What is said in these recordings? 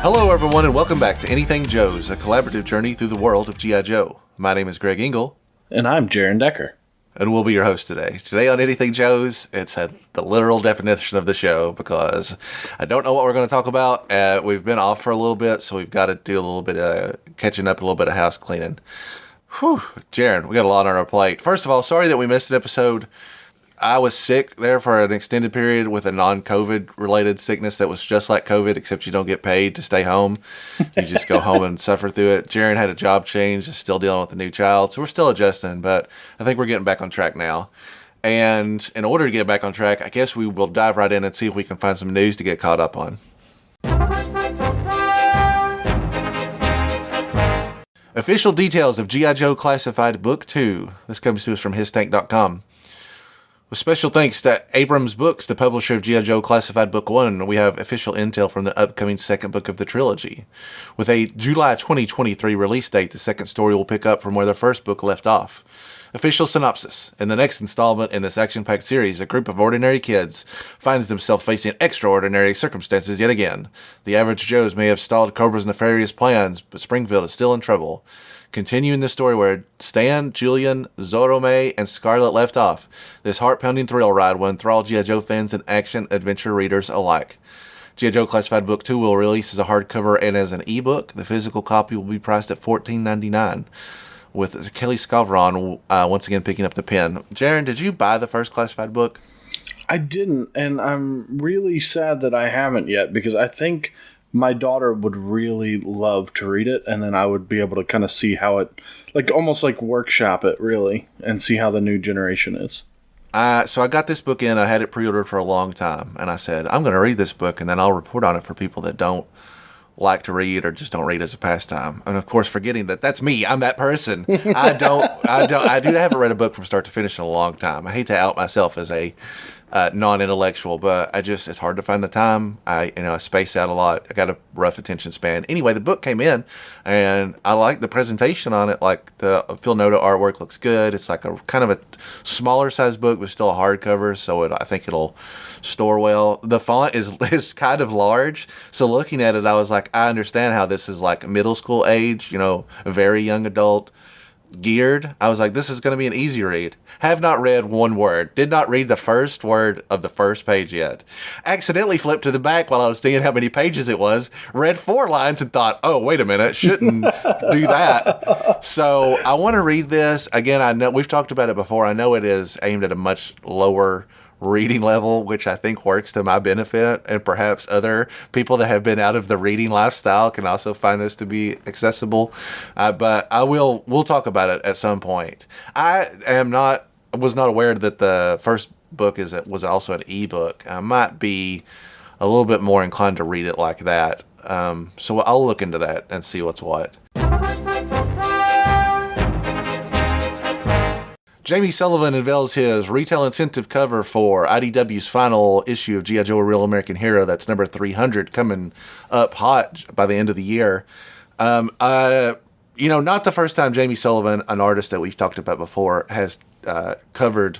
Hello, everyone, and welcome back to Anything Joe's, a collaborative journey through the world of G.I. Joe. My name is Greg Engel. And I'm Jaren Decker. And we'll be your host today. Today on Anything Joe's, it's the literal definition of the show because I don't know what we're going to talk about. We've been off for a little bit, so we've got to do a little bit of catching up, a little bit of house cleaning. Whew, Jaren, we got a lot on our plate. First of all, sorry that we missed an episode. I was sick there for an extended period with a non-COVID related sickness that was just like COVID, except you don't get paid to stay home. You just go home and suffer through it. Jaren had a job change, is still dealing with a new child, so we're still adjusting, but I think we're getting back on track now. And in order to get back on track, I guess we will dive right in and see if we can find some news to get caught up on. Official details of G.I. Joe Classified Book 2. This comes to us from histank.com. With special thanks to Abrams Books, the publisher of G.I. Joe Classified Book 1, we have official intel from the upcoming second book of the trilogy. With a July 2023 release date, the second story will pick up from where the first book left off. Official synopsis. In the next installment in this action-packed series, a group of ordinary kids finds themselves facing extraordinary circumstances yet again. The average Joes may have stalled Cobra's nefarious plans, but Springfield is still in trouble. Continuing the story where Stan, Julian, Zorome, and Scarlet left off, this heart-pounding thrill ride will enthrall G.I. Joe fans and action-adventure readers alike. G.I. Joe Classified Book 2 will release as a hardcover and as an ebook. The physical copy will be priced at $14.99, with Kelly Scavron once again picking up the pen. Jaren, did you buy the first Classified book? I didn't, and I'm really sad that I haven't yet, because I think my daughter would really love to read it, and then I would be able to kind of see how it, like almost like workshop it, really, and see how the new generation is. So I got this book in, I had it pre-ordered for a long time, and I said, I'm going to read this book, and then I'll report on it for people that don't like to read or just don't read as a pastime. And of course, forgetting that that's me, I'm that person. I haven't read a book from start to finish in a long time. I hate to out myself as a non-intellectual, but it's hard to find the time. I space out a lot. I got a rough attention span. Anyway, the book came in, and I like the presentation on it. Like the Phil Noto artwork looks good. It's like a kind of a smaller size book, but still a hardcover, so I think it'll store well. The font is kind of large, so looking at it, I was like, I understand how this is like middle school age, a very young adult geared. I was like, this is going to be an easy read. Have not read one word. Did not read the first word of the first page yet. Accidentally flipped to the back while I was seeing how many pages it was. Read 4 lines and thought, oh, wait a minute, shouldn't do that. So I want to read this. Again, I know we've talked about it before. I know it is aimed at a much lower reading level, which I think works to my benefit, and perhaps other people that have been out of the reading lifestyle can also find this to be accessible. But we'll talk about it at some point. I was not aware that the first book was also an ebook. I might be a little bit more inclined to read it like that. So I'll look into that and see what's what. Jamie Sullivan unveils his retail incentive cover for IDW's final issue of G.I. Joe: A Real American Hero. That's number 300, coming up hot by the end of the year. Not the first time Jamie Sullivan, an artist that we've talked about before, has covered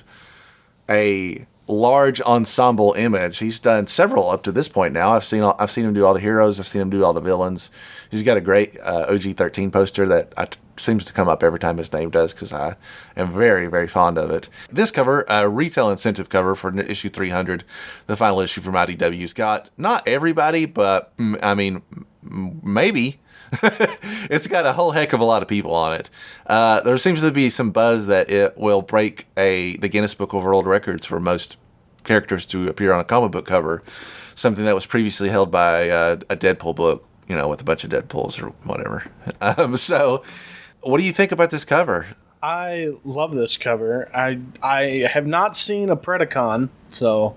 a large ensemble image. He's done several up to this point now. I've seen him do all the heroes. I've seen him do all the villains. He's got a great OG-13 poster that seems to come up every time his name does, because I am very, very fond of it. This cover, a retail incentive cover for issue 300, the final issue from IDW's got not everybody, but maybe. It's got a whole heck of a lot of people on it. There seems to be some buzz that it will break the Guinness Book of World Records for most characters to appear on a comic book cover, something that was previously held by a Deadpool book, with a bunch of Deadpools or whatever. So what do you think about this cover? I love this cover. I have not seen a Predacon, so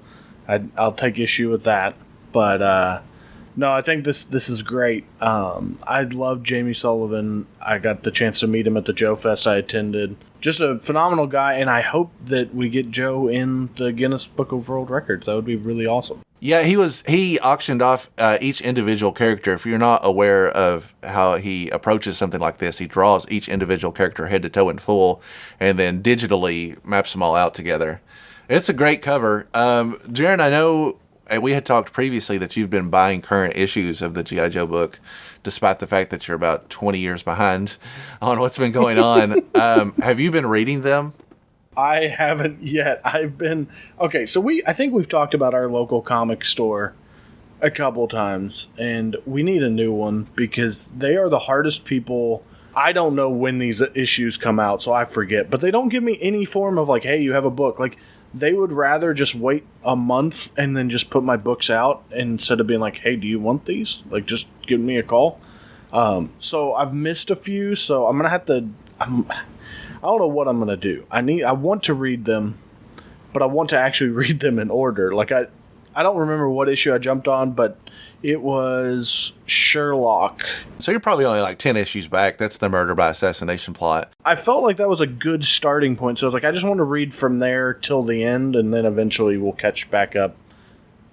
I'll take issue with that. But no, I think this is great. I love Jamie Sullivan. I got the chance to meet him at the Joe Fest I attended. Just a phenomenal guy, and I hope that we get Joe in the Guinness Book of World Records. That would be really awesome. Yeah, he auctioned off each individual character. If you're not aware of how he approaches something like this, he draws each individual character head to toe in full, and then digitally maps them all out together. It's a great cover. Jaren, I know we had talked previously that you've been buying current issues of the G.I. Joe book, despite the fact that you're about 20 years behind on what's been going on. Have you been reading them? I haven't yet. Okay, so I think we've talked about our local comic store a couple times, and we need a new one because they are the hardest people. I don't know when these issues come out, so I forget, but they don't give me any form of like, hey, you have a book. Like, they would rather just wait a month and then just put my books out instead of being like, hey, do you want these? Like, just give me a call. So I've missed a few, so I'm going to have to, I don't know what I'm going to do. I want to read them, but I want to actually read them in order. Like, I don't remember what issue I jumped on, but it was Sherlock. So you're probably only like 10 issues back. That's the murder by assassination plot. I felt like that was a good starting point. So I was like, I just want to read from there till the end, and then eventually we'll catch back up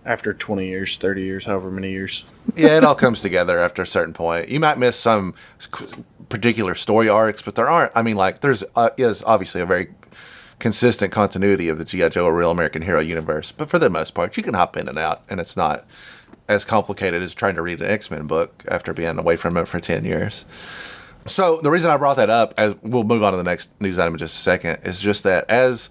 after 20 years, 30 years, however many years. Yeah, it all comes together after a certain point. You might miss some particular story arcs, but there aren't. I mean, like, is obviously a very consistent continuity of the G.I. Joe, a Real American Hero universe. But for the most part, you can hop in and out, and it's not as complicated as trying to read an X-Men book after being away from it for 10 years. So the reason I brought that up, as we'll move on to the next news item in just a second, is just that as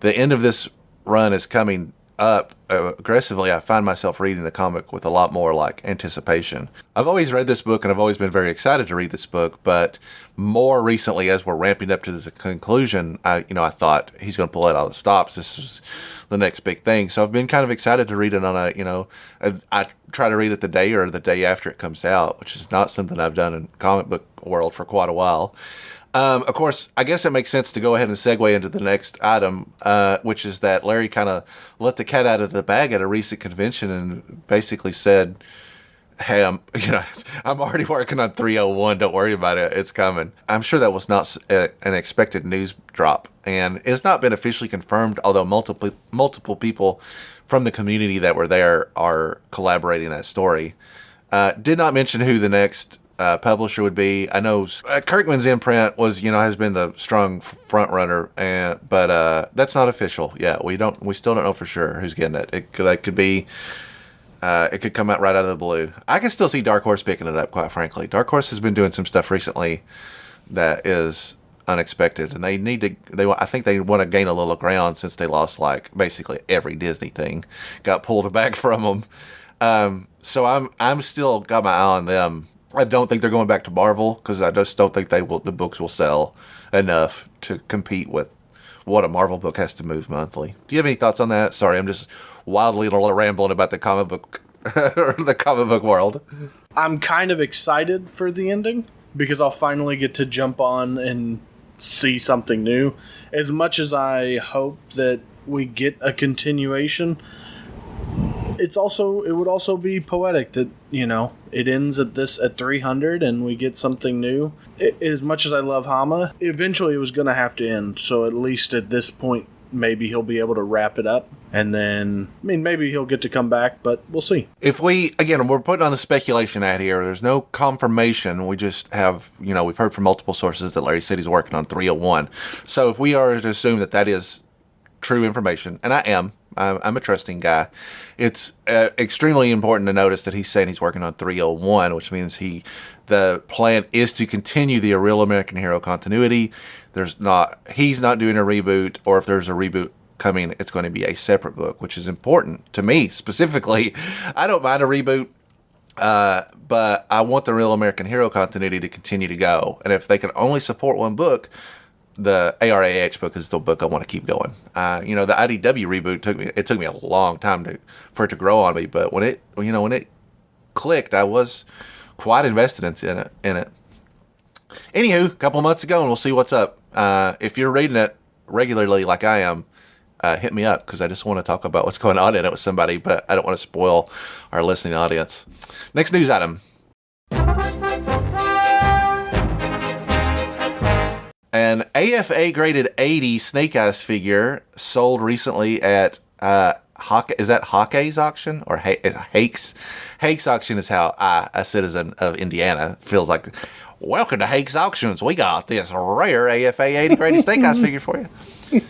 the end of this run is coming up aggressively, I find myself reading the comic with a lot more like anticipation. I've always read this book and I've always been very excited to read this book, but more recently, as we're ramping up to the conclusion, I thought he's going to pull out all the stops. This is the next big thing. So I've been kind of excited to read it on I try to read it the day or the day after it comes out, which is not something I've done in comic book world for quite a while. Of course, I guess it makes sense to go ahead and segue into the next item, which is that Larry kind of let the cat out of the bag at a recent convention and basically said, hey, I'm already working on 301. Don't worry about it. It's coming. I'm sure that was not an expected news drop, and it's not been officially confirmed, although multiple people from the community that were there are collaborating that story. Did not mention who the next publisher would be. I know Kirkman's imprint has been the strong front runner, but that's not official yet. We still don't know for sure who's getting it. It could come out right out of the blue. I can still see Dark Horse picking it up, quite frankly. Dark Horse has been doing some stuff recently that is unexpected, and I think they want to gain a little ground since they lost like basically every Disney thing got pulled back from them. So I'm still got my eye on them. I don't think they're going back to Marvel because I just don't think the books will sell enough to compete with what a Marvel book has to move monthly. Do you have any thoughts on that? Sorry, I'm just wildly rambling about the comic book or the comic book world. I'm kind of excited for the ending because I'll finally get to jump on and see something new. As much as I hope that we get a continuation, it would also be poetic that, it ends at 300 and we get something new. As much as I love Hama, eventually it was going to have to end. So at least at this point, maybe he'll be able to wrap it up. And then, maybe he'll get to come back, but we'll see. We're putting on the speculation out here. There's no confirmation. We just have, we've heard from multiple sources that Larry said he's working on 301. So if we are to assume that is true information, and I'm a trusting guy, it's extremely important to notice that he's saying he's working on 301, which means the plan is to continue the Real American Hero continuity. He's not doing a reboot, or if there's a reboot coming, it's going to be a separate book, which is important to me specifically. I don't mind a reboot, but I want the Real American Hero continuity to continue to go. And if they can only support one book, the ARAH book is the book I want to keep going. The IDW reboot took me a long time for it to grow on me, but when it clicked, I was quite invested in it. Anywho, a couple months ago, and we'll see what's up. If you're reading it regularly like I am, hit me up because I just want to talk about what's going on in it with somebody, but I don't want to spoil our listening audience. Next news item. An AFA graded 80 Snake Eyes figure sold recently at is that Hawke's auction or Hake's? Hake's auction is how a citizen of Indiana feels like. Welcome to Hake's auctions. We got this rare AFA 80 graded Snake Eyes figure for you.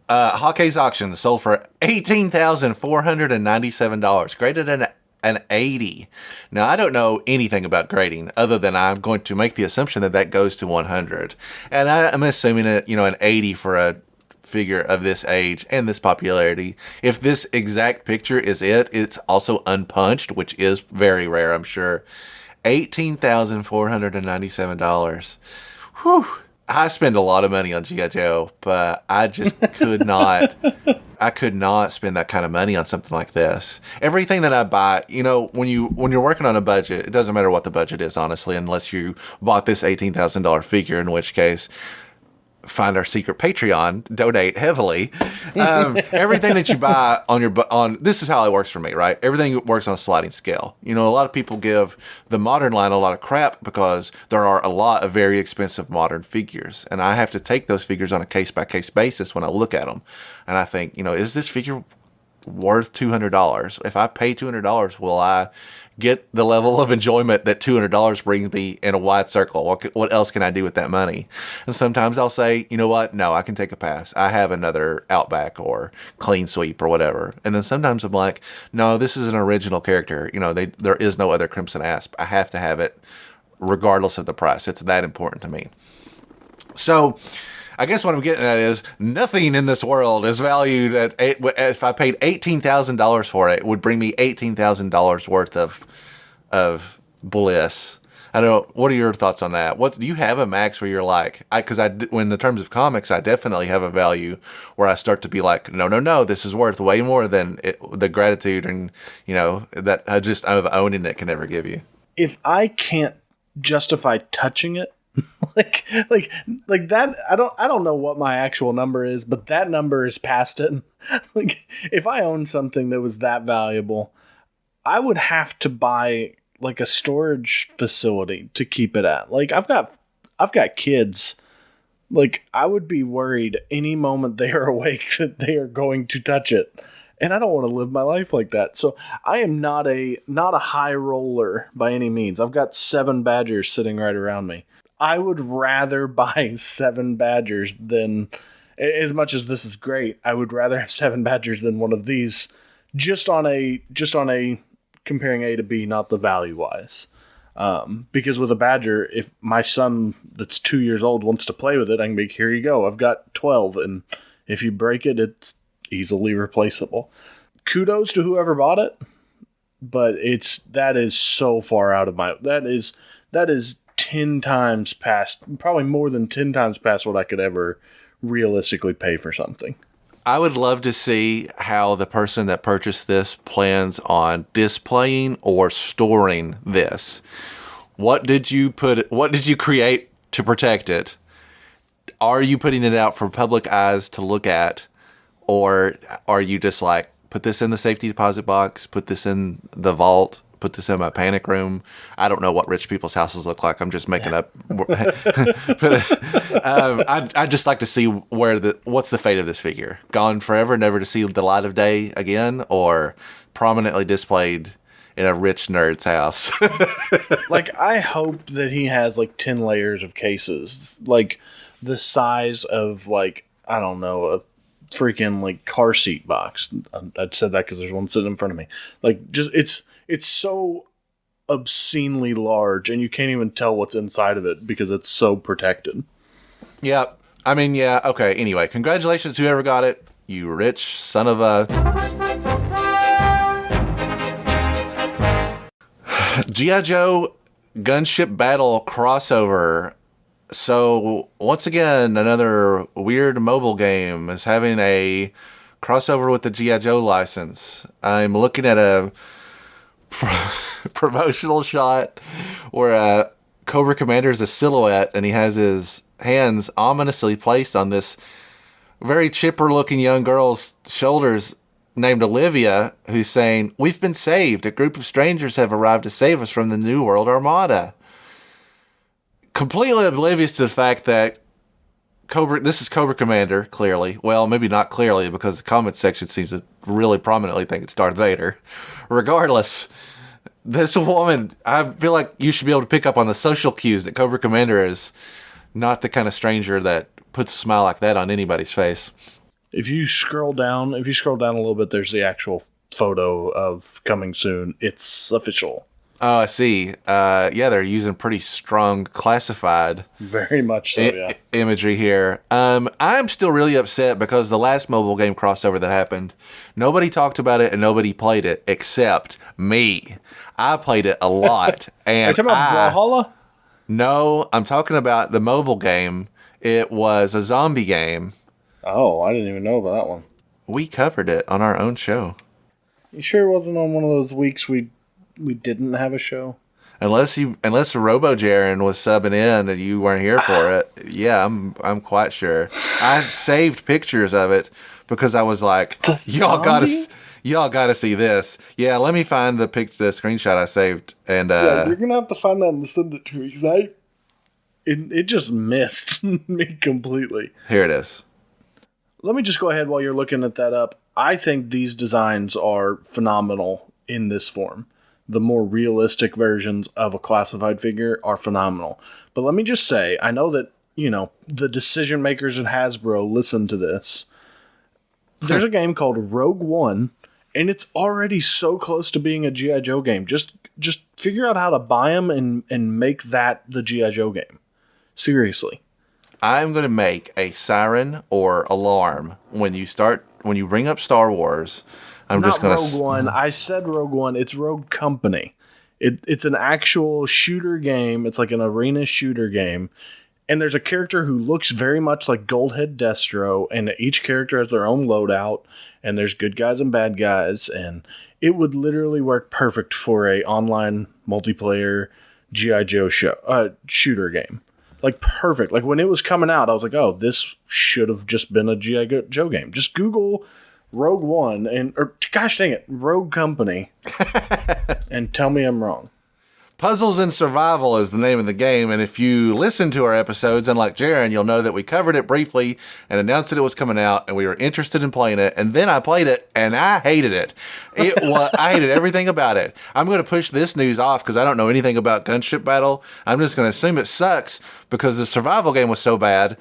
Hawkeye's Auction sold for $18,497, graded an 80. Now, I don't know anything about grading other than I'm going to make the assumption that that goes to 100. And I'm assuming that, an 80 for a figure of this age and this popularity. If this exact picture is it's also unpunched, which is very rare, I'm sure. $18,497. Whew. I spend a lot of money on G.I. Joe, but I just could not. I could not spend that kind of money on something like this. Everything that I buy, when you're working on a budget, it doesn't matter what the budget is, honestly, unless you bought this $18,000 figure, in which case, find our secret Patreon, donate heavily. Everything that you buy on this is how it works for me, right? Everything works on a sliding scale. A lot of people give the modern line a lot of crap because there are a lot of very expensive modern figures, and I have to take those figures on a case by case basis when I look at them, and I think, is this figure worth $200? If I pay $200, will I get the level of enjoyment that $200 brings me in a wide circle? What else can I do with that money? And sometimes I'll say, you know what? No, I can take a pass. I have another Outback or Clean Sweep or whatever. And then sometimes I'm like, no, this is an original character. There is no other Crimson Asp. I have to have it regardless of the price. It's that important to me. So I guess what I'm getting at is nothing in this world is valued at, if I paid $18,000 for it, it would bring me $18,000 worth of bliss. I don't know. What are your thoughts on that? What do you have a max where you're like, when in terms of comics, I definitely have a value where I start to be like, no, this is worth way more than the gratitude and, that of owning it can ever give you. If I can't justify touching it, like that, I don't know what my actual number is, but that number is past it. Like, if I owned something that was that valuable, I would have to buy like a storage facility to keep it at. Like, I've got kids. Like, I would be worried any moment they are awake that they are going to touch it. And I don't want to live my life like that. So I am not a high roller by any means. I've got 7 Badgers sitting right around me. I would rather buy 7 Badgers than, as much as this is great, I would rather have 7 Badgers than one of these, just on a comparing A to B, not the value wise. Because with a Badger, if my son that's 2 years old wants to play with it, I can be, here you go. I've got 12, and if you break it, it's easily replaceable. Kudos to whoever bought it, but that is so far out of that is 10 times past, probably more than 10 times past what I could ever realistically pay for something. I would love to see how the person that purchased this plans on displaying or storing this. What did you create to protect it? Are you putting it out for public eyes to look at? Or are you just like, put this in the safety deposit box, put this in the vault, put this in my panic room? I don't know what rich people's houses look like. I'm just making up. But I'd just like to see what's the fate of this figure. Gone forever, never to see the light of day again, or prominently displayed in a rich nerd's house. Like, I hope that he has like 10 layers of cases, like the size of, like, I don't know, a freaking like car seat box. I said that because there's one sitting in front of me. Like, just it's so obscenely large, and you can't even tell what's inside of it because it's so protected. Yeah, I mean, yeah. Okay. Anyway, congratulations to whoever got it. You rich son of a. G.I. Joe Gunship Battle crossover. So, once again, another weird mobile game is having a crossover with the G.I. Joe license. I'm looking at a promotional shot where Cobra Commander is a silhouette, and he has his hands ominously placed on this very chipper-looking young girl's shoulders named Olivia, who's saying, "We've been saved. A group of strangers have arrived to save us from the New World Armada." Completely oblivious to the fact that this is Cobra Commander, clearly. Well, maybe not clearly, because the comment section seems to really prominently think it's Darth Vader. Regardless, this woman, I feel like you should be able to pick up on the social cues that Cobra Commander is not the kind of stranger that puts a smile like that on anybody's face. If you scroll down a little bit, there's the actual photo of coming soon. It's official. Oh, I see. Yeah, they're using pretty strong classified Very much so, yeah. imagery here. I'm still really upset because the last mobile game crossover that happened, nobody talked about it and nobody played it except me. I played it a lot. And Are you talking about Valhalla? No, I'm talking about the mobile game. It was a zombie game. Oh, I didn't even know about that one. We covered it on our own show. You sure it wasn't on one of those weeks we didn't have a show? Unless Robo Jaren was subbing in and you weren't here for it. Yeah, I'm quite sure. I saved pictures of it because I was like, y'all gotta see this. Yeah, let me find the screenshot I saved. And yeah, you're gonna have to find that and send it to me because it just missed me completely. Here it is. Let me just go ahead while you're looking at that up. I think these designs are phenomenal in this form. The more realistic versions of a classified figure are phenomenal. But let me just say, I know that, the decision makers at Hasbro listen to this. There's a game called Rogue One, and it's already so close to being a G.I. Joe game. Just figure out how to buy them and make that the G.I. Joe game. Seriously. I'm going to make a siren or alarm when you bring up Star Wars. Rogue One. I said Rogue One. It's Rogue Company. It's an actual shooter game. It's like an arena shooter game. And there's a character who looks very much like Goldhead Destro, and each character has their own loadout, and there's good guys and bad guys, and it would literally work perfect for a online multiplayer G.I. Joe shooter game. Like, perfect. Like, when it was coming out, I was like, oh, this should have just been a G.I. Joe game. Just Google Rogue One, gosh dang it, Rogue Company, and tell me I'm wrong. Puzzles and Survival is the name of the game, and if you listen to our episodes, unlike Jaren, you'll know that we covered it briefly and announced that it was coming out, and we were interested in playing it, and then I played it, and I hated it. I hated everything about it. I'm going to push this news off because I don't know anything about Gunship Battle. I'm just going to assume it sucks because the survival game was so bad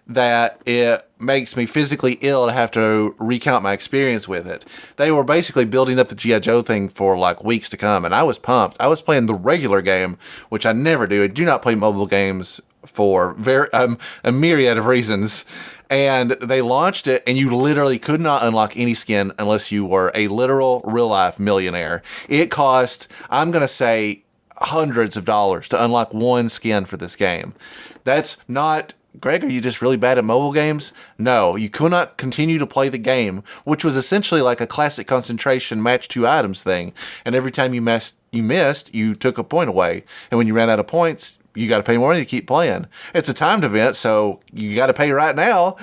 that it makes me physically ill to have to recount my experience with it. They were basically building up the G.I. Joe thing for like weeks to come, and I was pumped. I was playing the regular game, which I never do. I do not play mobile games for a myriad of reasons. And they launched it, and you literally could not unlock any skin unless you were a literal, real-life millionaire. It cost, I'm going to say, hundreds of dollars to unlock one skin for this game. That's not... Greg, are you just really bad at mobile games? No, you could not continue to play the game, which was essentially like a classic concentration match 2 items thing. And every time you missed, you took a point away. And when you ran out of points, you got to pay more money to keep playing. It's a timed event, so you got to pay right now.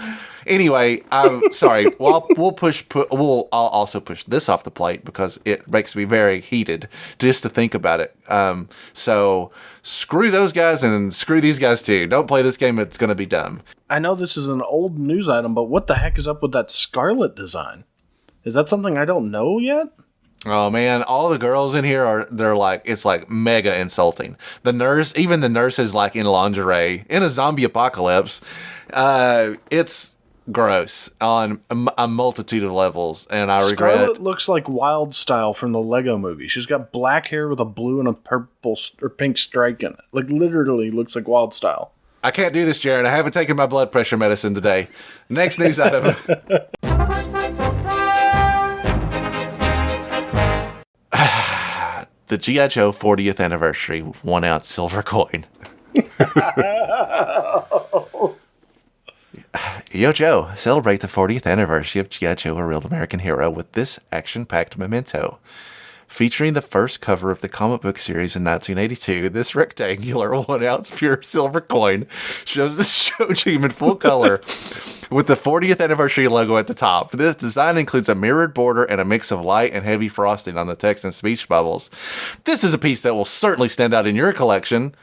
Anyway, I'm sorry. Well, I'll also push this off the plate because it makes me very heated just to think about it. So screw those guys and screw these guys too. Don't play this game. It's going to be dumb. I know this is an old news item, but what the heck is up with that Scarlet design? Is that something I don't know yet? Oh man, all the girls in here it's like mega insulting. Even the nurse is like in lingerie in a zombie apocalypse. It's gross on a multitude of levels, and I regret. Scarlet looks like Wild Style from the Lego movie. She's got black hair with a blue and a purple or pink strike in it. Like literally looks like Wild Style. I can't do this, Jaren. I haven't taken my blood pressure medicine today. Next news item. The G.I. Joe 40th anniversary 1-ounce silver coin. Yo, Joe, celebrate the 40th anniversary of G.I. Joe, a real American hero, with this action-packed memento. Featuring the first cover of the comic book series in 1982, this rectangular 1-ounce pure silver coin shows the show team in full color with the 40th anniversary logo at the top. This design includes a mirrored border and a mix of light and heavy frosting on the text and speech bubbles. This is a piece that will certainly stand out in your collection.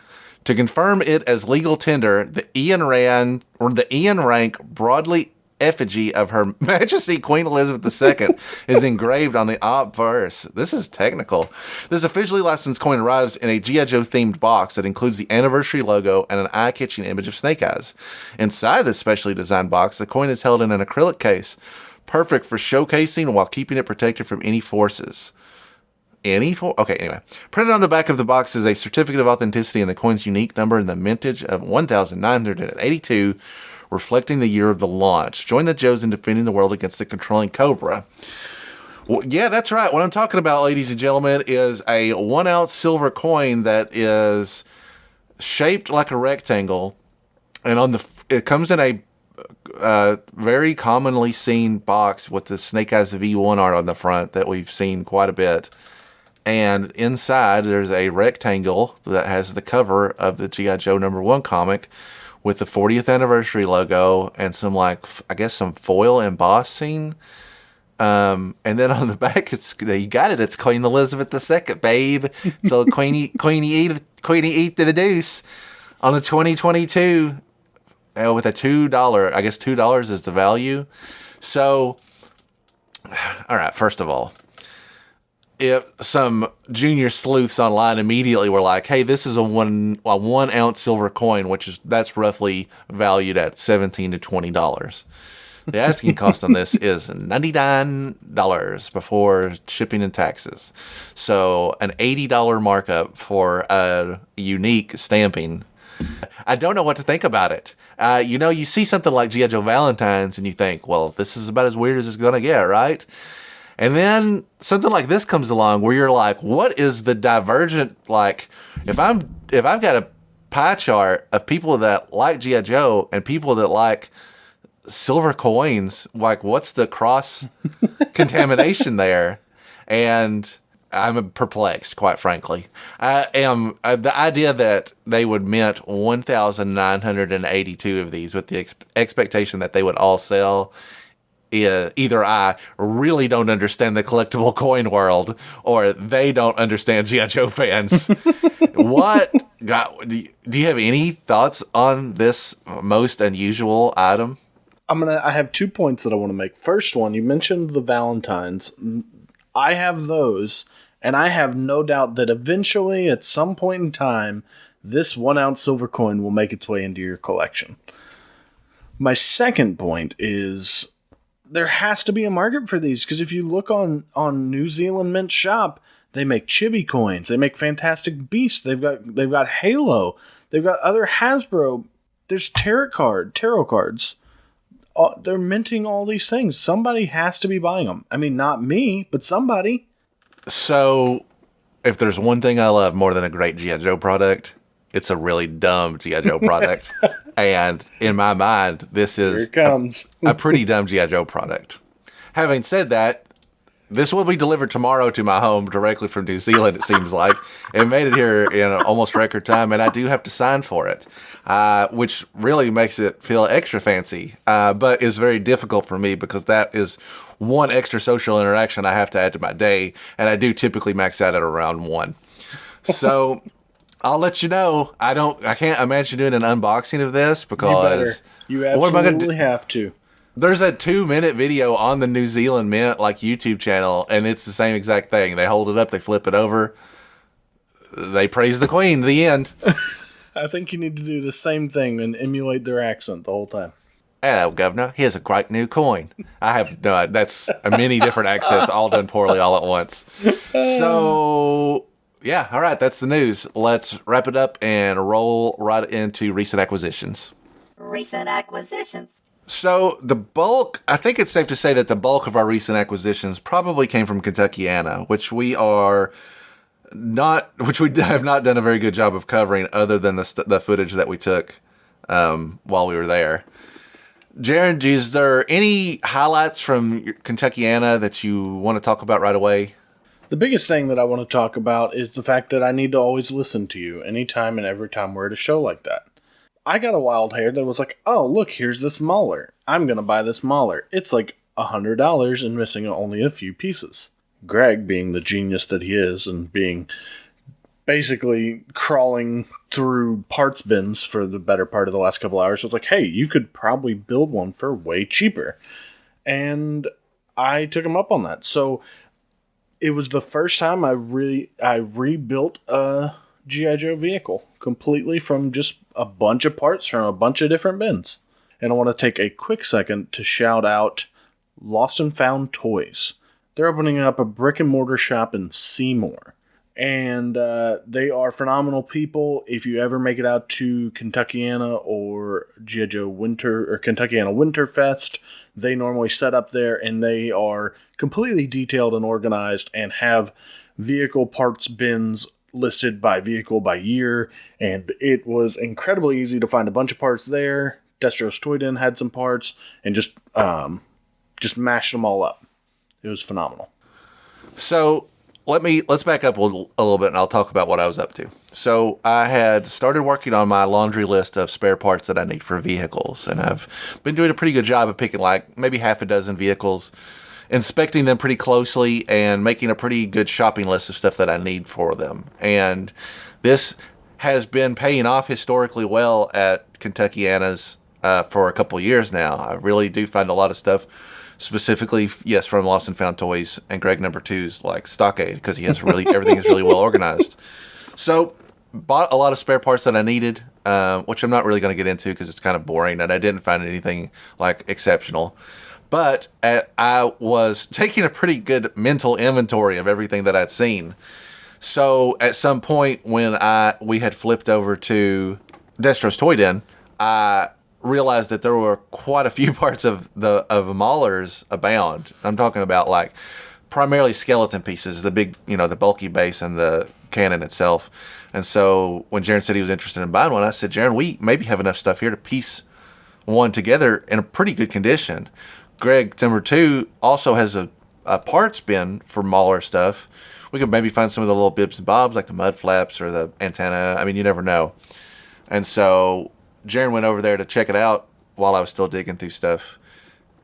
To confirm it as legal tender, the Ian Rank broadly effigy of Her Majesty Queen Elizabeth II is engraved on the obverse. This is technical. This officially licensed coin arrives in a G.I. Joe themed box that includes the anniversary logo and an eye-catching image of Snake Eyes. Inside this specially designed box, the coin is held in an acrylic case, perfect for showcasing while keeping it protected from any forces. Okay, anyway. Printed on the back of the box is a certificate of authenticity and the coin's unique number and the mintage of 1982, reflecting the year of the launch. Join the Joes in defending the world against the controlling Cobra. Well, yeah, that's right. What I'm talking about, ladies and gentlemen, is a 1 ounce silver coin that is shaped like a rectangle, and it comes in a very commonly seen box with the Snake Eyes V1 art on the front that we've seen quite a bit. And inside, there's a rectangle that has the cover of the G.I. Joe #1 comic with the 40th anniversary logo and some, some foil embossing. And then on the back, you got it. It's Queen Elizabeth II, babe. So Queenie eat the deuce on the 2022 with a $2. I guess $2 is the value. So, all right, first of all, if some junior sleuths online immediately were like, hey, this is a 1 ounce silver coin, that's roughly valued at $17 to $20. The asking cost on this is $99 before shipping and taxes. So an $80 markup for a unique stamping. I don't know what to think about it. You see something like G.I. Joe Valentine's and you think, well, this is about as weird as it's going to get, right? And then something like this comes along where you're like, what is the divergent, if I've got a pie chart of people that like G.I. Joe and people that like silver coins, what's the cross contamination there? And I'm perplexed, quite frankly. I am the idea that they would mint 1,982 of these with the expectation that they would all sell. Either I really don't understand the collectible coin world, or they don't understand G.I. Joe fans. Do you have any thoughts on this most unusual item? I have 2 points that I want to make. First one, you mentioned the Valentines. I have those, and I have no doubt that eventually, at some point in time, this 1 ounce silver coin will make its way into your collection. My second point is there has to be a market for these, because if you look on New Zealand Mint Shop, they make chibi coins, they make Fantastic Beasts, they've got Halo, they've got other Hasbro, there's tarot cards. They're minting all these things. Somebody has to be buying them. I mean, not me, but somebody. So, if there's one thing I love more than a great G.I. Joe product, it's a really dumb G.I. Joe product. And in my mind, this is a pretty dumb G.I. Joe product. Having said that, this will be delivered tomorrow to my home directly from New Zealand, it seems like. It made it here in almost record time, and I do have to sign for it, which really makes it feel extra fancy, but is very difficult for me because that is one extra social interaction I have to add to my day, and I do typically max out at around 1. So I'll let you know. I can't imagine doing an unboxing of this because you absolutely have to. There's a 2-minute video on the New Zealand Mint YouTube channel, and it's the same exact thing. They hold it up, they flip it over, they praise the Queen. The end. I think you need to do the same thing and emulate their accent the whole time. Hello, Governor. Here's a great new coin. I have done. That's many different accents, all done poorly all at once. So, yeah, all right, that's the news. Let's wrap it up and roll right into recent acquisitions. Recent acquisitions. So I think it's safe to say that the bulk of our recent acquisitions probably came from Kentuckiana, which we have not done a very good job of covering other than the footage that we took while we were there. Jaren, is there any highlights from Kentuckiana that you want to talk about right away? The biggest thing that I want to talk about is the fact that I need to always listen to you anytime and every time we're at a show like that. I got a wild hair that was like, oh, look, here's this Mauler. I'm going to buy this Mauler. It's like $100 and missing only a few pieces. Greg, being the genius that he is and being basically crawling through parts bins for the better part of the last couple hours. I was like, hey, you could probably build one for way cheaper. And I took him up on that. So it was the first time I rebuilt a G.I. Joe vehicle completely from just a bunch of parts from a bunch of different bins. And I want to take a quick second to shout out Lost and Found Toys. They're opening up a brick and mortar shop in Seymour. And they are phenomenal people. If you ever make it out to Kentuckiana or G.I. Joe Winter or Kentuckiana Winterfest, they normally set up there, and they are completely detailed and organized and have vehicle parts bins listed by vehicle by year. And it was incredibly easy to find a bunch of parts there. Destro's Toy Den had some parts, and just mashed them all up. It was phenomenal. So let's back up a little bit, and I'll talk about what I was up to. So I had started working on my laundry list of spare parts that I need for vehicles, and I've been doing a pretty good job of picking like maybe half a dozen vehicles, inspecting them pretty closely, and making a pretty good shopping list of stuff that I need for them. And this has been paying off historically well at Kentuckiana's for a couple years now. I really do find a lot of stuff. Specifically, yes, from Lost and Found Toys and Greg number 2's like Stockade, because he has really everything is really well organized. So bought a lot of spare parts that I needed, which I'm not really going to get into because it's kind of boring and I didn't find anything like exceptional. But I was taking a pretty good mental inventory of everything that I'd seen. So at some point when we had flipped over to Destro's Toy Den, I realized that there were quite a few parts of Maulers abound. I'm talking about like primarily skeleton pieces, the big, the bulky base and the cannon itself. And so when Jaren said he was interested in buying one, I said, Jaren, we maybe have enough stuff here to piece one together in a pretty good condition. Greg, number 2, also has a parts bin for Mauler stuff. We could maybe find some of the little bibs and bobs like the mud flaps or the antenna. I mean, you never know. And so Jaren went over there to check it out while I was still digging through stuff,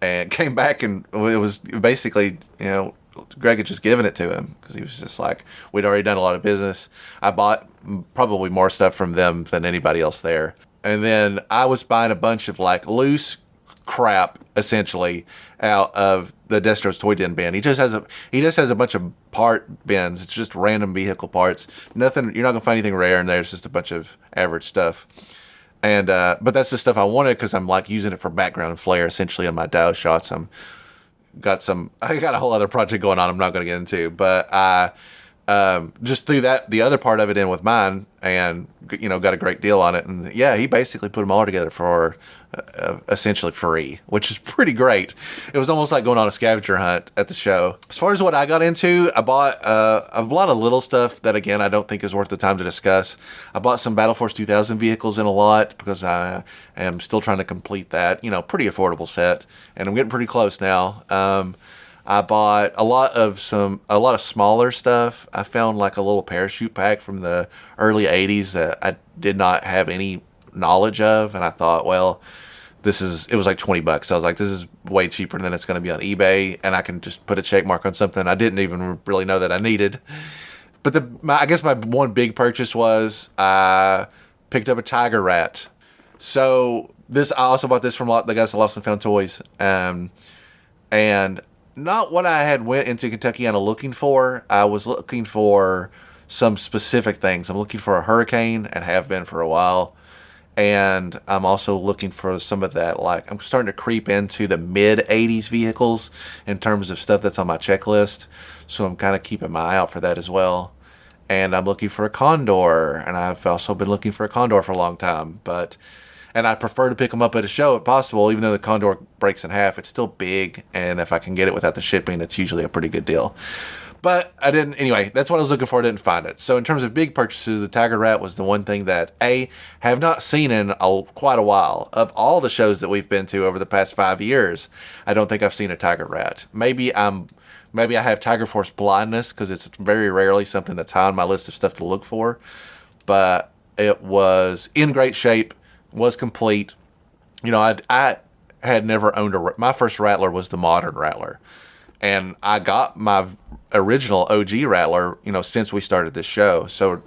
and came back, and it was basically, Greg had just given it to him because he was just like, we'd already done a lot of business. I bought probably more stuff from them than anybody else there. And then I was buying a bunch of like loose crap essentially out of the Destro's Toy Den bin. He just has a bunch of part bins. It's just random vehicle parts. Nothing, you're not gonna find anything rare in there. It's just a bunch of average stuff. And but that's the stuff I wanted because I'm like using it for background flair essentially on my Dow shots. I got a whole other project going on I'm not going to get into, but I just threw the other part of it in with mine, and got a great deal on it. And yeah, he basically put them all together for essentially free, which is pretty great. It was almost like going on a scavenger hunt at the show. As far as what I got into, I bought a lot of little stuff that again I don't think is worth the time to discuss. I bought some Battle Force 2000 vehicles in a lot because I am still trying to complete that pretty affordable set, and I'm getting pretty close now. I bought a lot of smaller stuff. I found like a little parachute pack from the early 80s that I did not have any knowledge of, and I thought, well, it was like $20. So I was like, this is way cheaper than it's going to be on eBay, and I can just put a check mark on something I didn't even really know that I needed. But I guess my one big purchase was I picked up a Tiger Rat. So I also bought this from the guys at Lost and Found Toys, and not what I had went into Kentuckiana looking for. I was looking for some specific things. I'm looking for a Hurricane and have been for a while. And I'm also looking for some of that, like, I'm starting to creep into the mid-80s vehicles in terms of stuff that's on my checklist. So I'm kind of keeping my eye out for that as well. And I'm looking for a Condor. And I've also been looking for a Condor for a long time. And I prefer to pick them up at a show if possible, even though the Condor breaks in half. It's still big, and if I can get it without the shipping, it's usually a pretty good deal. But I didn't, anyway, that's what I was looking for. I didn't find it. So in terms of big purchases, the Tiger Rat was the one thing that, have not seen in quite a while. Of all the shows that we've been to over the past 5 years, I don't think I've seen a Tiger Rat. Maybe I have Tiger Force blindness, because it's very rarely something that's high on my list of stuff to look for. But it was in great shape. Was complete. I had never owned my first Rattler was the modern Rattler, and I got my original OG Rattler, since we started this show. So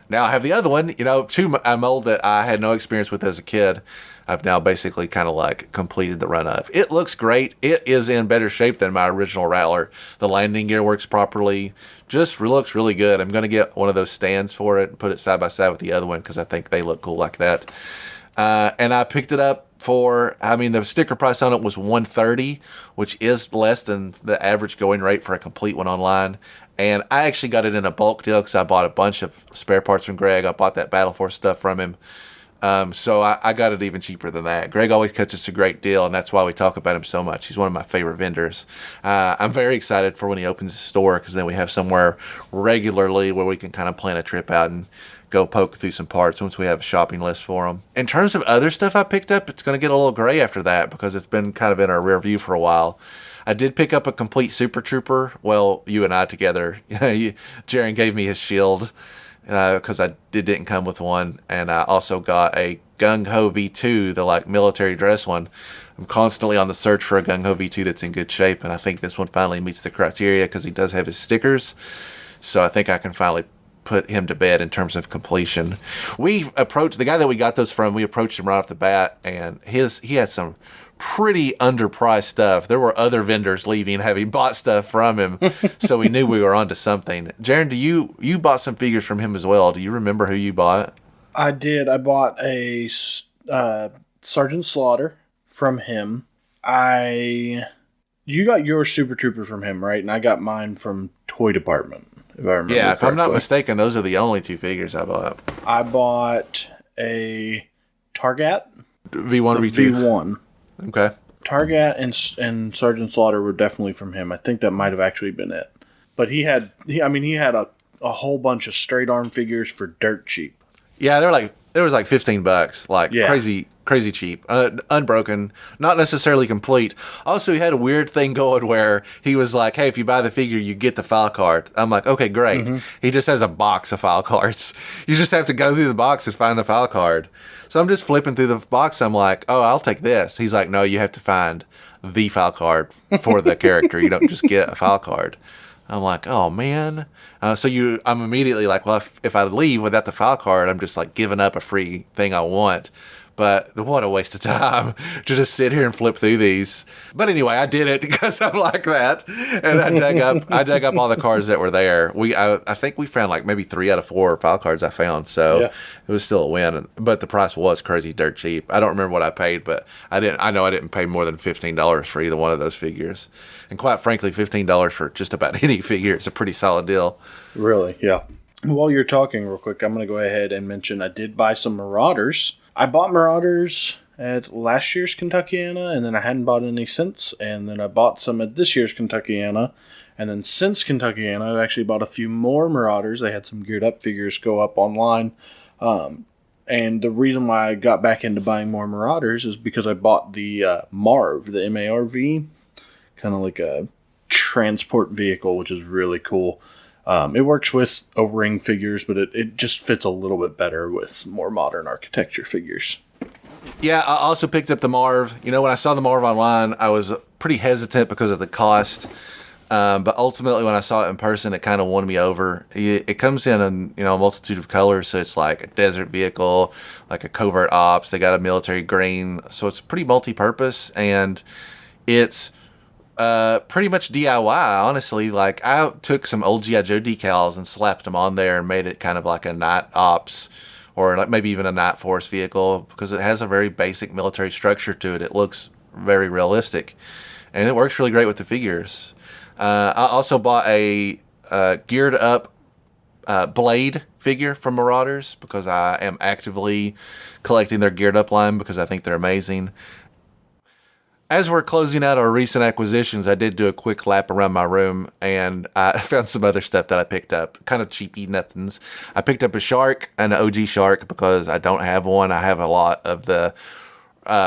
now I have the other one, two mold that I had no experience with as a kid. I've now basically kind of like completed the run of. It looks great. It is in better shape than my original Rattler. The landing gear works properly. Just looks really good. I'm going to get one of those stands for it and put it side by side with the other one because I think they look cool like that. And I picked it up the sticker price on it was $130, which is less than the average going rate for a complete one online. And I actually got it in a bulk deal because I bought a bunch of spare parts from Greg. I bought that Battle Force stuff from him. So I got it even cheaper than that. Greg always cuts us a great deal, and that's why we talk about him so much. He's one of my favorite vendors. I'm very excited for when he opens the store because then we have somewhere regularly where we can kind of plan a trip out and go poke through some parts once we have a shopping list for them. In terms of other stuff I picked up, it's going to get a little gray after that because it's been kind of in our rear view for a while. I did pick up a complete Super Trooper. Well, you and I together. Jaren gave me his shield because it didn't come with one. And I also got a Gung Ho V2, the military dress one. I'm constantly on the search for a Gung Ho V2 that's in good shape. And I think this one finally meets the criteria because he does have his stickers. So I think I can finally put him to bed in terms of completion. We approached the guy that we got those from. We approached him right off the bat, and he had some pretty underpriced stuff. There were other vendors leaving having bought stuff from him, so we knew we were onto something. Jaren, you bought some figures from him as well. Do you remember who you bought? I did. I bought a Sergeant Slaughter from him. You got your Super Trooper from him, right? And I got mine from Toy Department. If I remember if correctly. I'm not mistaken, those are the only two figures I bought. I bought a Targat V1 V2. V1. Okay. Targat and Sergeant Slaughter were definitely from him. I think that might have actually been it. But he had a whole bunch of straight arm figures for dirt cheap. Yeah, there was like $15, crazy cheap, unbroken, not necessarily complete. Also, he had a weird thing going where he was like, "Hey, if you buy the figure, you get the file card." I'm like, "Okay, great." Mm-hmm. He just has a box of file cards. You just have to go through the box and find the file card. So I'm just flipping through the box. I'm like, "Oh, I'll take this." He's like, "No, you have to find the file card for the character. You don't just get a file card." I'm like, "Oh man." I'm immediately like, well, if I leave without the file card, I'm just like giving up a free thing I want. But what a waste of time to just sit here and flip through these. But anyway, I did it because I'm like that, and I dug up all the cards that were there. I think we found like maybe 3 out of 4 file cards I found, so It was still a win. But the price was crazy dirt cheap. I don't remember what I paid, but I know I didn't pay more than $15 for either one of those figures. And quite frankly, $15 for just about any figure is a pretty solid deal. Really, yeah. While you're talking real quick, I'm going to go ahead and mention I did buy some Marauders. I bought Marauders at last year's Kentuckiana, and then I hadn't bought any since. And then I bought some at this year's Kentuckiana. And then since Kentuckiana, I've actually bought a few more Marauders. They had some geared up figures go up online. And the reason why I got back into buying more Marauders is because I bought the Marv, the MARV, kind of like a transport vehicle, which is really cool. It works with O-ring figures, but it just fits a little bit better with more modern architecture figures. Yeah, I also picked up the Marv. When I saw the Marv online, I was pretty hesitant because of the cost. But ultimately, when I saw it in person, it kind of won me over. It comes in a multitude of colors, so it's like a desert vehicle, like a covert ops. They got a military green, so it's pretty multi-purpose, and it's pretty much DIY, honestly. Like, I took some old G.I. Joe decals and slapped them on there and made it kind of like a night ops or like maybe even a night force vehicle because it has a very basic military structure to it. It looks very realistic, and it works really great with the figures. I also bought a geared up Blade figure from Marauders because I am actively collecting their geared up line because I think they're amazing. As we're closing out our recent acquisitions, I did do a quick lap around my room, and I found some other stuff that I picked up. Kind of cheapy nothings. I picked up a shark, an OG shark, because I don't have one. I have a lot of the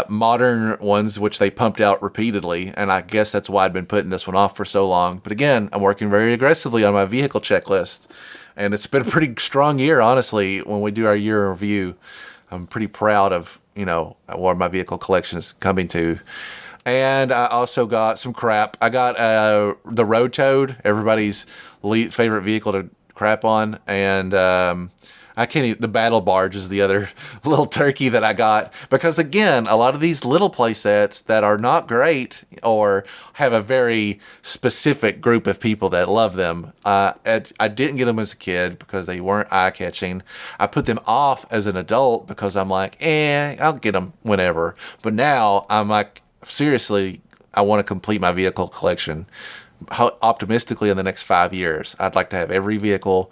modern ones, which they pumped out repeatedly, and I guess that's why I'd been putting this one off for so long. But again, I'm working very aggressively on my vehicle checklist, and it's been a pretty strong year, honestly, when we do our year review. I'm pretty proud of, where my vehicle collection is coming to. And I also got some crap. I got the Road Toad, everybody's favorite vehicle to crap on, and I can't even, the Battle Barge is the other little turkey that I got. Because again, a lot of these little play sets that are not great or have a very specific group of people that love them, I didn't get them as a kid because they weren't eye-catching. I put them off as an adult because I'm like, I'll get them whenever. But now I'm like, seriously, I want to complete my vehicle collection. Optimistically, in the next 5 years, I'd like to have every vehicle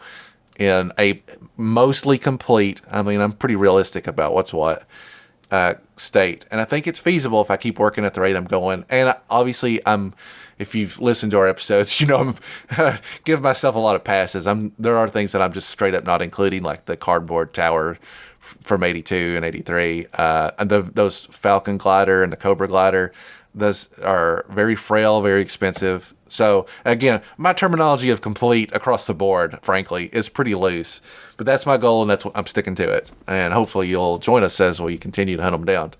in a mostly complete, I mean, I'm pretty realistic about what's what, state. And I think it's feasible if I keep working at the rate I'm going. And obviously, if you've listened to our episodes, I'm giving myself a lot of passes. There are things that I'm just straight up not including, like the cardboard tower from 82 and 83, and those Falcon glider and the Cobra glider. Those are very frail, very expensive. So again, my terminology of complete across the board, frankly, is pretty loose. But that's my goal, and that's what I'm sticking to it. And hopefully you'll join us as we continue to hunt them down.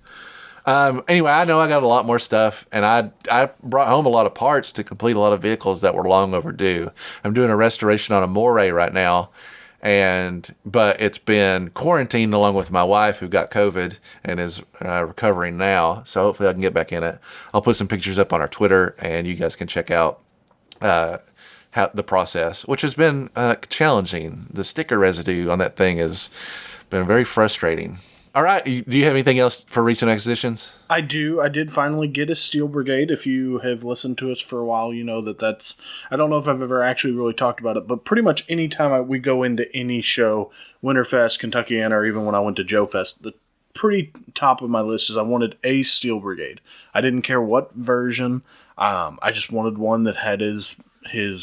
Anyway, I know I got a lot more stuff, and I brought home a lot of parts to complete a lot of vehicles that were long overdue. I'm doing a restoration on a Moray right now, but it's been quarantined along with my wife, who got COVID and is recovering now. So hopefully I can get back in it. I'll put some pictures up on our Twitter, and you guys can check out how the process, which has been challenging. The sticker residue on that thing has been very frustrating. All right. Do you have anything else for recent acquisitions? I do. I did finally get a Steel Brigade. If you have listened to us for a while, you know that's... I don't know if I've ever actually really talked about it, but pretty much any time we go into any show, Winterfest, Kentuckiana, or even when I went to Joe Fest, the pretty top of my list is I wanted a Steel Brigade. I didn't care what version. I just wanted one that had his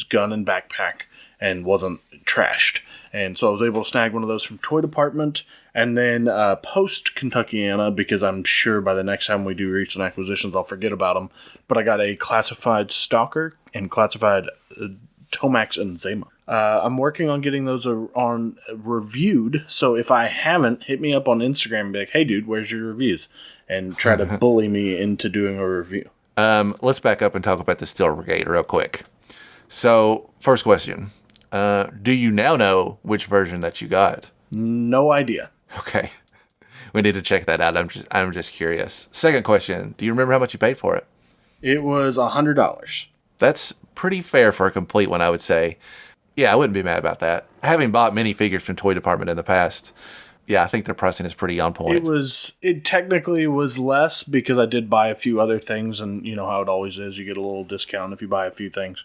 gun and backpack and wasn't trashed. And so I was able to snag one of those from Toy Department. And then post Kentuckiana, because I'm sure by the next time we do recent acquisitions, I'll forget about them. But I got a classified Stalker and classified Tomax and Zema. I'm working on getting those on reviewed. So if I haven't, hit me up on Instagram and be like, hey, dude, where's your reviews? And try to bully me into doing a review. Let's back up and talk about the Steel Brigade real quick. So, first question. Do you now know which version that you got? No idea. Okay. We need to check that out. I'm just curious. Second question. Do you remember how much you paid for it? It was $100. That's pretty fair for a complete one, I would say. Yeah, I wouldn't be mad about that. Having bought many figures from Toy Department in the past, yeah, I think their pricing is pretty on point. It technically was less because I did buy a few other things, and you know how it always is. You get a little discount if you buy a few things.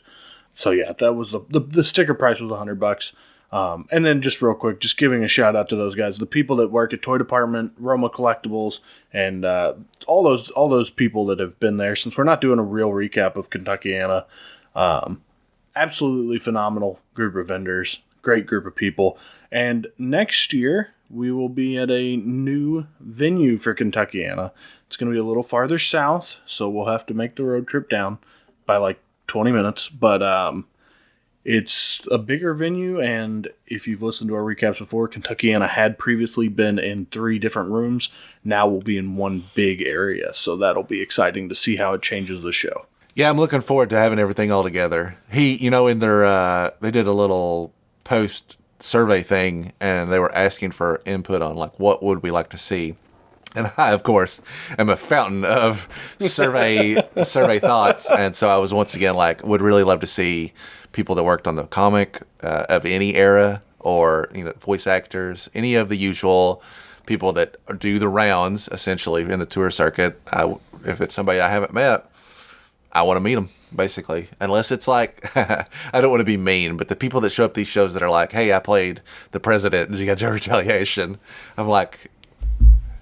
So yeah, that was the sticker price was $100. And then just real quick, just giving a shout out to those guys, the people that work at Toy Department, Roma Collectibles, and all those people that have been there. Since we're not doing a real recap of Kentuckiana, absolutely phenomenal group of vendors, great group of people. And next year we will be at a new venue for Kentuckiana. It's going to be a little farther south, so we'll have to make the road trip down by like 20 minutes, but it's a bigger venue, and if you've listened to our recaps before, Kentuckiana had previously been in 3 different rooms. Now we'll be in one big area, so that'll be exciting to see how it changes the show. Yeah, I'm looking forward to having everything all together. In their, they did a little post survey thing, and they were asking for input on like what would we like to see. And I, of course, am a fountain of survey thoughts. And so I was once again like, would really love to see people that worked on the comic of any era, or voice actors, any of the usual people that do the rounds essentially in the tour circuit. If it's somebody I haven't met, I want to meet them basically. Unless it's like, I don't want to be mean, but the people that show up these shows that are like, hey, I played the president in G.I. Retaliation. I'm like,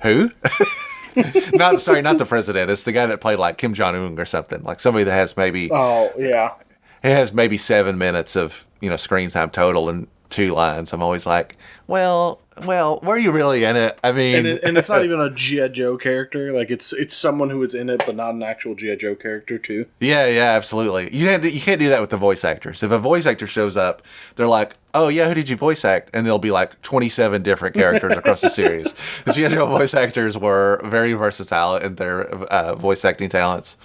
who? not the president. It's the guy that played like Kim Jong-un or something. Like somebody that has maybe... Oh, yeah. It has maybe 7 minutes of, screen time total and 2 lines. I'm always like, well, well, were you really in it? I mean, And it's not even a G.I. Joe character. Like, it's someone who is in it, but not an actual G.I. Joe character, too. yeah, absolutely. You can't do that with the voice actors. If a voice actor shows up, they're like, "Oh yeah, who did you voice act?" And there'll be like 27 different characters across the series. The G.I. Joe voice actors were very versatile in their voice acting talents.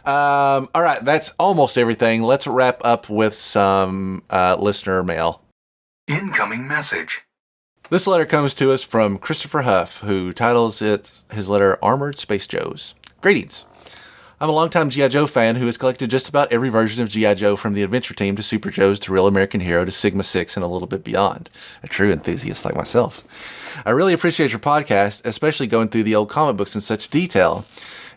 All right, that's almost everything. Let's wrap up with some listener mail. Incoming message. This letter comes to us from Christopher Huff, who titles his letter Armored Space Joes. Greetings. I'm a longtime G.I. Joe fan who has collected just about every version of G.I. Joe from the Adventure Team to Super Joes to Real American Hero to Sigma 6 and a little bit beyond. A true enthusiast like myself. I really appreciate your podcast, especially going through the old comic books in such detail.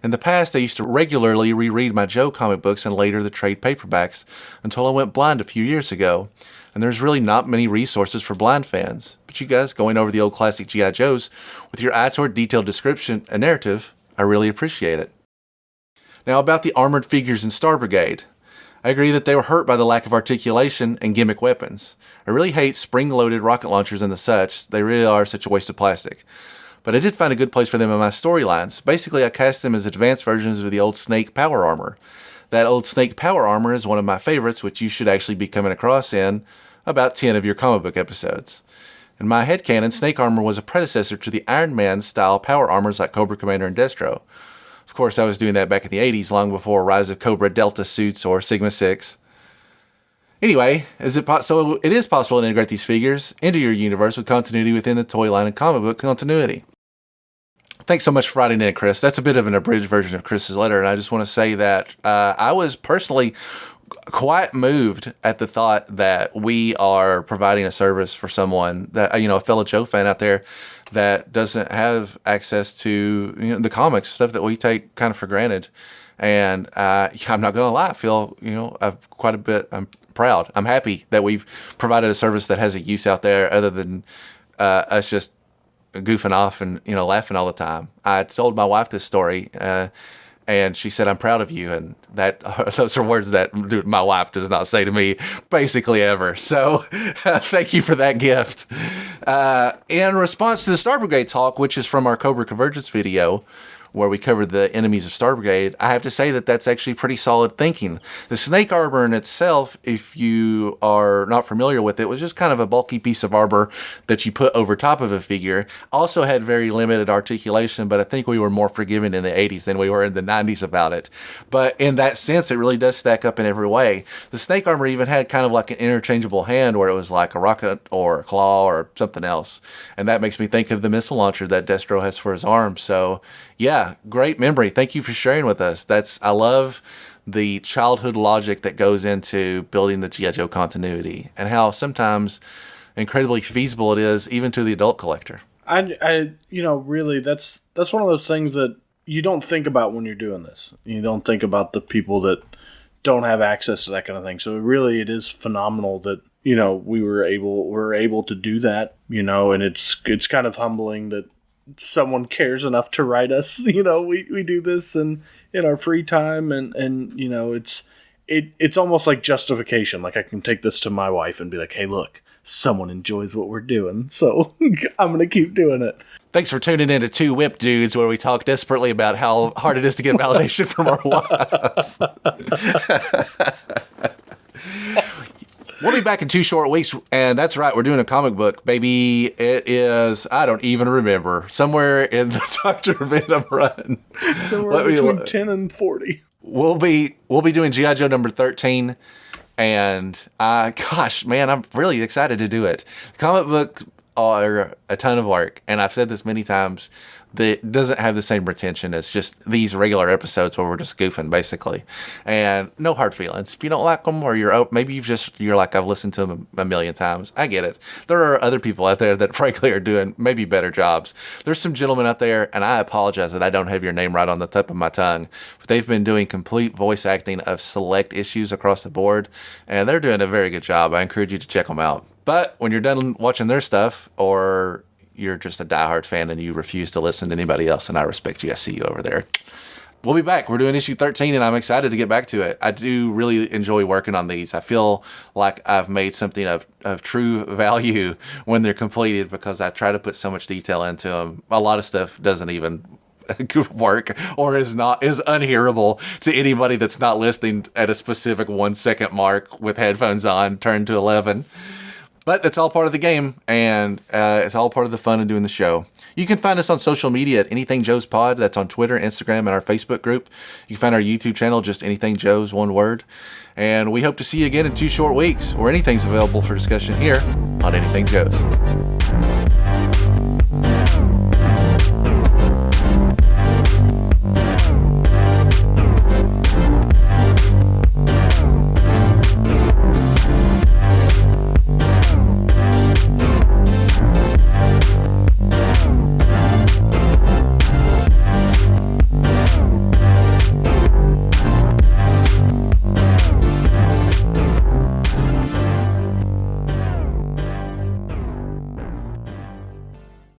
In the past, I used to regularly reread my Joe comic books and later the trade paperbacks until I went blind a few years ago. And there's really not many resources for blind fans. But you guys going over the old classic G.I. Joes with your eye toward detailed description and narrative, I really appreciate it. Now about the armored figures in Star Brigade. I agree that they were hurt by the lack of articulation and gimmick weapons. I really hate spring-loaded rocket launchers and the such. They really are such a waste of plastic. But I did find a good place for them in my storylines. Basically, I cast them as advanced versions of the old Snake power armor. That old Snake power armor is one of my favorites, which you should actually be coming across in about 10 of your comic book episodes. In my headcanon, Snake armor was a predecessor to the Iron Man style power armors like Cobra Commander and Destro. Of course, I was doing that back in the 80s, long before Rise of Cobra Delta suits or Sigma 6. Anyway, so it is possible to integrate these figures into your universe with continuity within the toy line and comic book continuity. Thanks so much for writing in, Chris. That's a bit of an abridged version of Chris's letter, and I just want to say that I was personally quite moved at the thought that we are providing a service for someone that, a fellow Joe fan out there that doesn't have access to the comics, stuff that we take kind of for granted. And I'm not going to lie, I feel quite a bit. I'm proud. I'm happy that we've provided a service that has a use out there other than us just goofing off and laughing all the time. I told my wife this story. And she said, "I'm proud of you." And those are words that my wife does not say to me basically ever. So thank you for that gift. In response to the Star Brigade talk, which is from our Cobra Convergence video, where we covered the enemies of Star Brigade, I have to say that that's actually pretty solid thinking. The snake armor in itself, if you are not familiar with it, was just kind of a bulky piece of armor that you put over top of a figure. Also had very limited articulation, but I think we were more forgiving in the 80s than we were in the 90s about it. But in that sense, it really does stack up in every way. The snake armor even had kind of like an interchangeable hand where it was like a rocket or a claw or something else. And that makes me think of the missile launcher that Destro has for his arm. So yeah, great memory. Thank you for sharing with us. I love the childhood logic that goes into building the G.I. Joe continuity and how sometimes incredibly feasible it is even to the adult collector. I really, that's one of those things that you don't think about when you're doing this. You don't think about the people that don't have access to that kind of thing. So it is phenomenal that, we're able to do that, and it's kind of humbling that someone cares enough to write us. We do this in our free time, and it's almost like justification. Like I can take this to my wife and be like, "Hey, look, someone enjoys what we're doing, so I'm gonna keep doing it." Thanks for tuning in to Two Whip Dudes, where we talk desperately about how hard it is to get validation from our wives. We'll be back in 2 short weeks, and that's right, we're doing a comic book, baby. It is, I don't even remember, somewhere in the Dr. Venom run. Somewhere between 10 and 40. We'll be doing G.I. Joe number 13, and gosh, man, I'm really excited to do it. Comic books are a ton of work, and I've said this many times, that doesn't have the same retention as just these regular episodes where we're just goofing, basically. And no hard feelings. If you don't like them, or maybe you're like, I've listened to them a million times. I get it. There are other people out there that frankly are doing maybe better jobs. There's some gentlemen out there, and I apologize that I don't have your name right on the tip of my tongue, but they've been doing complete voice acting of select issues across the board, and they're doing a very good job. I encourage you to check them out. But when you're done watching their stuff, or you're just a diehard fan and you refuse to listen to anybody else, and I respect you, I see you over there, we'll be back. We're doing issue 13, and I'm excited to get back to it. I do really enjoy working on these. I feel like I've made something of true value when they're completed because I try to put so much detail into them. A lot of stuff doesn't even work or is unhearable to anybody that's not listening at a specific 1 second mark with headphones on, turned to 11. But that's all part of the game, and it's all part of the fun of doing the show. You can find us on social media at Anything Joe's Pod. That's on Twitter, Instagram, and our Facebook group. You can find our YouTube channel, just Anything Joe's, one word. And we hope to see you again in 2 short weeks, where anything's available for discussion here on Anything Joe's.